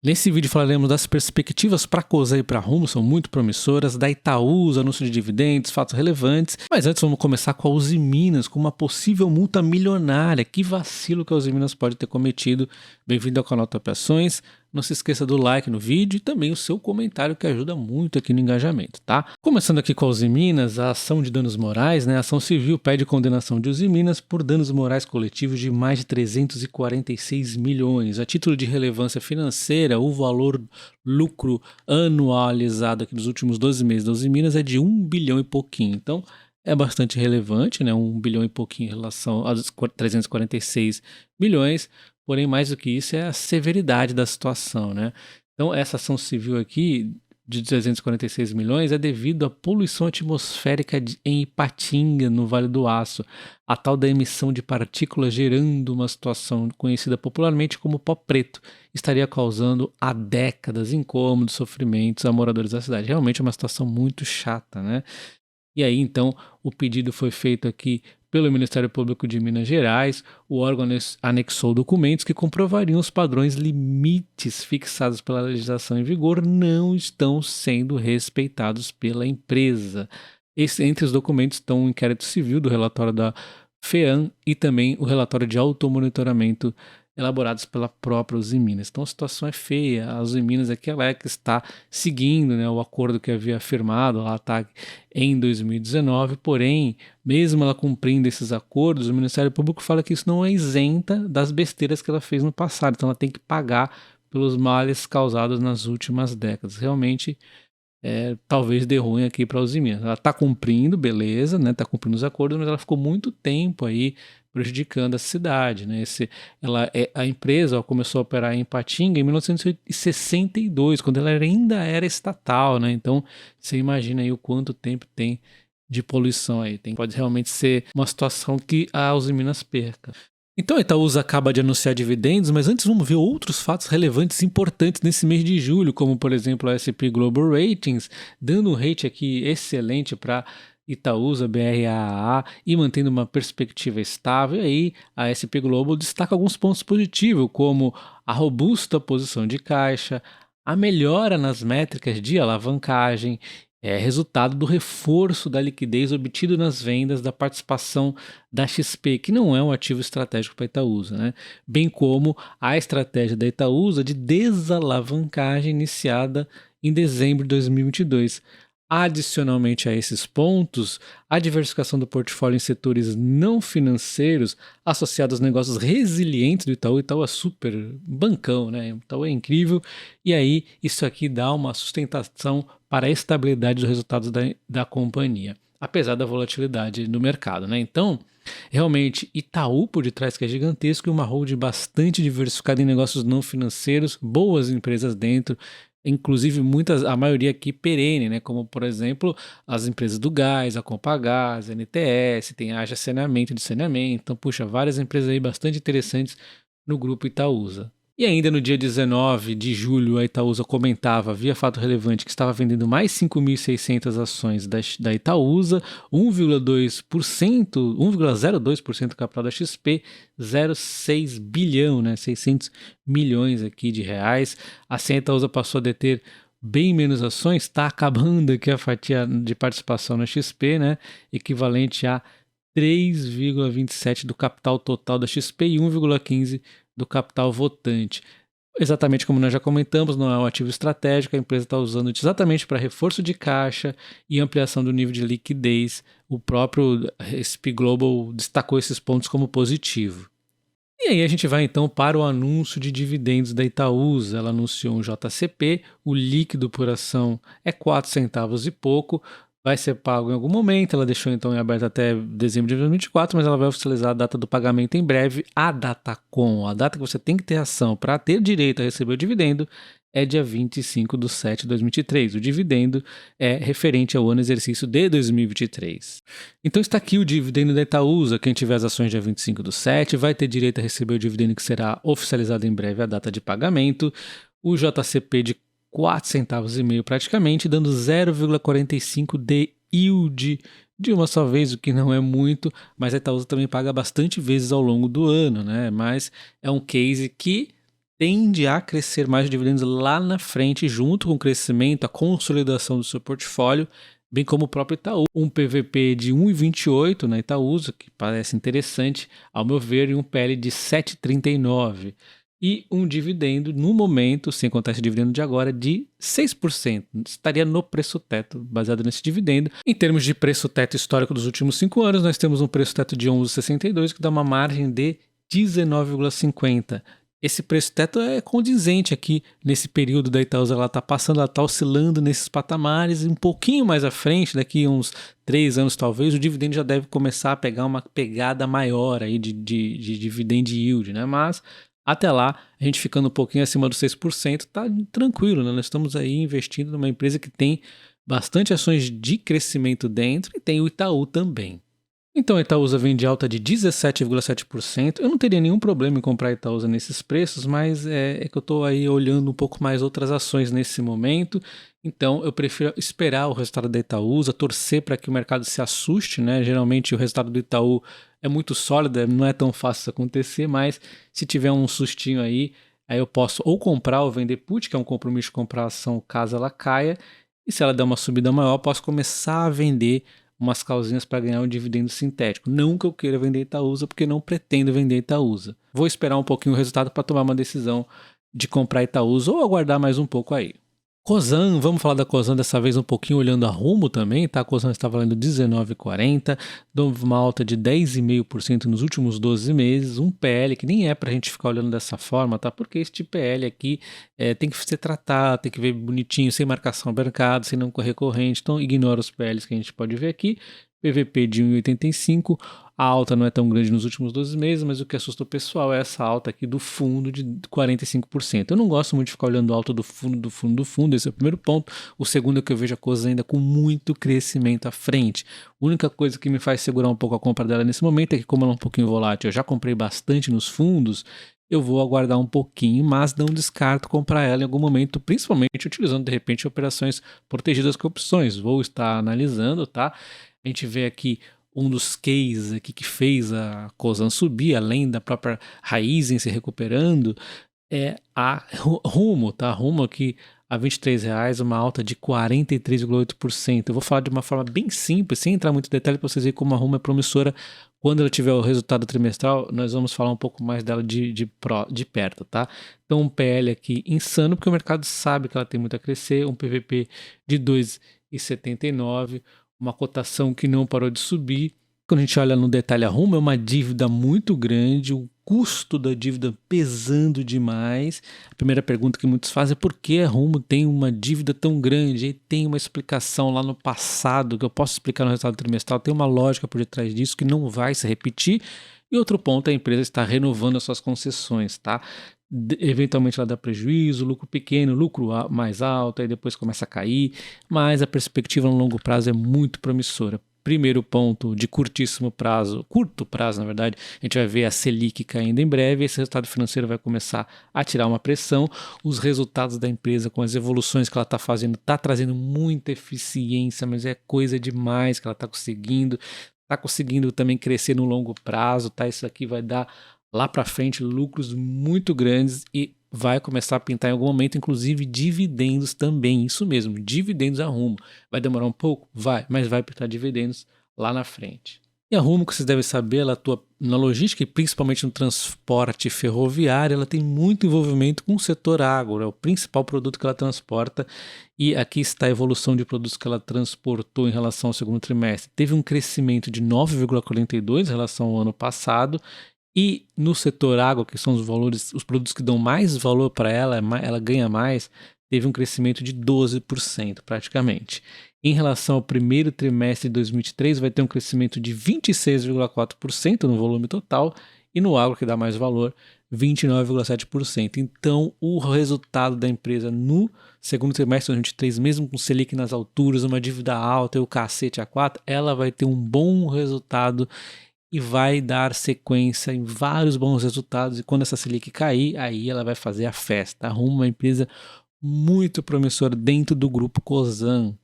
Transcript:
Nesse vídeo falaremos das perspectivas para a Cosan e para a Rumo, são muito promissoras, da Itaúsa, anúncio de dividendos, fatos relevantes. Mas antes vamos começar com a Usiminas, com uma possível multa milionária. Que vacilo que a Usiminas pode ter cometido. Bem-vindo ao canal Top Ações. Não se esqueça do like no vídeo e também o seu comentário, que ajuda muito aqui no engajamento, tá? Começando aqui com a Usiminas, a ação de danos morais, né? A ação civil pede condenação de Usiminas por danos morais coletivos de mais de 346 milhões. A título de relevância financeira, o valor lucro anualizado aqui dos últimos 12 meses da Usiminas é de 1 bilhão e pouquinho. Então, é bastante relevante, né? 1 bilhão e pouquinho em relação aos 346 milhões. Porém, mais do que isso é a severidade da situação, né? Então, essa ação civil aqui de 346 milhões é devido à poluição atmosférica em Ipatinga, no Vale do Aço, a tal da emissão de partículas gerando uma situação conhecida popularmente como pó preto, estaria causando há décadas incômodos, sofrimentos a moradores da cidade. Realmente é uma situação muito chata, né? E aí, então, o pedido foi feito aqui pelo Ministério Público de Minas Gerais. O órgão anexou documentos que comprovariam os padrões limites fixados pela legislação em vigor não estão sendo respeitados pela empresa. Entre os documentos estão o inquérito civil do relatório da FEAM e também o relatório de automonitoramento elaborados pela própria Usiminas. Então a situação é feia. A Usiminas aqui ela é que está seguindo, né, o acordo que havia firmado lá tá, em 2019, porém, mesmo ela cumprindo esses acordos, o Ministério Público fala que isso não é isenta das besteiras que ela fez no passado, então ela tem que pagar pelos males causados nas últimas décadas. Realmente, talvez dê ruim aqui para a Usiminas. Ela está cumprindo, beleza, né? Está cumprindo os acordos, mas ela ficou muito tempo aí prejudicando a cidade, né? A empresa começou a operar em Ipatinga em 1962, quando ela ainda era estatal, né? Então você imagina aí o quanto tempo tem de poluição aí. Pode realmente ser uma situação que a Usiminas perca. Então a Itaúsa acaba de anunciar dividendos, mas antes vamos ver outros fatos relevantes importantes nesse mês de julho, como por exemplo a S&P Global Ratings, dando um rate aqui excelente para Itaúsa, BRAA e mantendo uma perspectiva estável. E aí a S&P Global destaca alguns pontos positivos, como a robusta posição de caixa, a melhora nas métricas de alavancagem, resultado do reforço da liquidez obtido nas vendas da participação da XP, que não é um ativo estratégico para a Itaúsa, né? Bem como a estratégia da Itaúsa de desalavancagem iniciada em dezembro de 2022. Adicionalmente a esses pontos, a diversificação do portfólio em setores não financeiros associados aos negócios resilientes do Itaú. Itaú é super bancão, né? Itaú é incrível. E aí, isso aqui dá uma sustentação para a estabilidade dos resultados da companhia, apesar da volatilidade do mercado, né? Então, realmente, Itaú por detrás que é gigantesco e uma holding bastante diversificada em negócios não financeiros, boas empresas dentro, inclusive a maioria aqui perene, né? Como por exemplo as empresas do gás, a Compagás, a NTS, tem a Haja Saneamento de Saneamento, então puxa, várias empresas aí bastante interessantes no grupo Itaúsa. E ainda no dia 19 de julho, a Itaúsa comentava, via fato relevante, que estava vendendo mais 5.600 ações da Itaúsa, 1,02% do capital da XP, 0,6 bilhão, né, 600 milhões aqui de reais. Assim, a Itaúsa passou a deter bem menos ações, está acabando aqui a fatia de participação na XP, né, equivalente a 3,27 do capital total da XP e 1,15 do capital votante. Exatamente como nós já comentamos, não é um ativo estratégico, a empresa está usando exatamente para reforço de caixa e ampliação do nível de liquidez. O próprio S&P Global destacou esses pontos como positivo. E aí a gente vai então para o anúncio de dividendos da Itaúsa. Ela anunciou um JCP, o líquido por ação é 4 centavos e pouco, vai ser pago em algum momento. Ela deixou então em aberto até dezembro de 2024, mas ela vai oficializar a data do pagamento em breve. A data que você tem que ter ação para ter direito a receber o dividendo é dia 25/7/2023. O dividendo é referente ao ano exercício de 2023. Então está aqui o dividendo da Itaúsa. Quem tiver as ações dia 25/7 vai ter direito a receber o dividendo, que será oficializado em breve a data de pagamento. O JCP de 4 centavos e meio praticamente, dando 0,45 de yield de uma só vez, o que não é muito, mas a Itaúsa também paga bastante vezes ao longo do ano, né? Mas é um case que tende a crescer mais dividendos lá na frente, junto com o crescimento, a consolidação do seu portfólio, bem como o próprio Itaú. Um PVP de 1,28 na Itaúsa, que parece interessante, ao meu ver, e um PL de 7,39. E um dividendo, no momento, sem contar esse dividendo de agora, de 6%. Estaria no preço teto, baseado nesse dividendo. Em termos de preço teto histórico dos últimos 5 anos, nós temos um preço teto de 11,62, que dá uma margem de 19,50. Esse preço teto é condizente aqui nesse período da Itaúsa, ela está passando, ela está oscilando nesses patamares, e um pouquinho mais à frente, daqui a uns 3 anos talvez, o dividendo já deve começar a pegar uma pegada maior aí de dividend yield, né? Mas até lá, a gente ficando um pouquinho acima dos 6%, tá tranquilo, né? Nós estamos aí investindo numa empresa que tem bastante ações de crescimento dentro e tem o Itaú também. Então a Itaúsa vem de alta de 17,7%. Eu não teria nenhum problema em comprar a Itaúsa nesses preços, mas é que eu estou aí olhando um pouco mais outras ações nesse momento. Então eu prefiro esperar o resultado da Itaúsa, torcer para que o mercado se assuste, né? Geralmente o resultado do Itaú é muito sólido, não é tão fácil isso acontecer, mas se tiver um sustinho aí eu posso ou comprar ou vender put, que é um compromisso de comprar a ação caso ela caia, e se ela der uma subida maior, eu posso começar a vender umas calzinhas para ganhar um dividendo sintético. Não que eu queira vender Itaúsa, porque não pretendo vender Itaúsa. Vou esperar um pouquinho o resultado para tomar uma decisão de comprar Itaúsa ou aguardar mais um pouco aí. Cosan, vamos falar da Cosan dessa vez um pouquinho olhando a Rumo também, tá? A Cosan está valendo R$19,40, deu uma alta de 10,5% nos últimos 12 meses, um PL que nem é pra gente ficar olhando dessa forma, tá? Porque este PL aqui tem que ser tratado, tem que ver bonitinho, sem marcação ao mercado, sem não correr corrente, então ignora os PLs que a gente pode ver aqui. PVP de 1,85, a alta não é tão grande nos últimos 12 meses, mas o que assusta o pessoal é essa alta aqui do fundo de 45%. Eu não gosto muito de ficar olhando a alta do fundo, esse é o primeiro ponto. O segundo é que eu vejo a coisa ainda com muito crescimento à frente. A única coisa que me faz segurar um pouco a compra dela nesse momento é que, como ela é um pouquinho volátil, eu já comprei bastante nos fundos, eu vou aguardar um pouquinho, mas não descarto comprar ela em algum momento, principalmente utilizando de repente operações protegidas com opções. Vou estar analisando, tá? A gente vê aqui um dos cases aqui que fez a Cosan subir, além da própria Raizen se recuperando, é a Rumo, tá? Rumo aqui a R$23, uma alta de 43,8%. Eu vou falar de uma forma bem simples, sem entrar muito em detalhe, para vocês verem como a Rumo é promissora. Quando ela tiver o resultado trimestral, nós vamos falar um pouco mais dela de perto, tá? Então um PL aqui insano, porque o mercado sabe que ela tem muito a crescer, um PVP de 2,79, uma cotação que não parou de subir. Quando a gente olha no detalhe a Rumo, é uma dívida muito grande, o custo da dívida pesando demais. A primeira pergunta que muitos fazem é por que a Rumo tem uma dívida tão grande? E tem uma explicação lá no passado, que eu posso explicar no resultado trimestral, tem uma lógica por detrás disso que não vai se repetir. E outro ponto, a empresa está renovando as suas concessões, tá? Eventualmente ela dá prejuízo, lucro pequeno, lucro mais alto, aí depois começa a cair, mas a perspectiva no longo prazo é muito promissora. Primeiro ponto de curto prazo na verdade, a gente vai ver a Selic caindo em breve, esse resultado financeiro vai começar a tirar uma pressão, os resultados da empresa com as evoluções que ela está fazendo, está trazendo muita eficiência, mas é coisa demais que ela está conseguindo também crescer no longo prazo, tá? Isso aqui vai dar lá para frente lucros muito grandes e vai começar a pintar em algum momento, inclusive dividendos também, isso mesmo, dividendos a Rumo. Vai demorar um pouco? Vai, mas vai pintar dividendos lá na frente. E a Rumo, que vocês devem saber, ela atua na logística e principalmente no transporte ferroviário, ela tem muito envolvimento com o setor agro, é o principal produto que ela transporta, e aqui está a evolução de produtos que ela transportou em relação ao segundo trimestre. Teve um crescimento de 9,42% em relação ao ano passado, e no setor água, que são os produtos que dão mais valor para ela, ela ganha mais, teve um crescimento de 12% praticamente. Em relação ao primeiro trimestre de 2023, vai ter um crescimento de 26,4% no volume total, e no agro, que dá mais valor, 29,7%. Então, o resultado da empresa no segundo trimestre de 2023, mesmo com Selic nas alturas, uma dívida alta e o cacete A4, ela vai ter um bom resultado e vai dar sequência em vários bons resultados, e quando essa Selic cair, aí ela vai fazer a festa. A Rumo é uma empresa muito promissora dentro do grupo Cosan.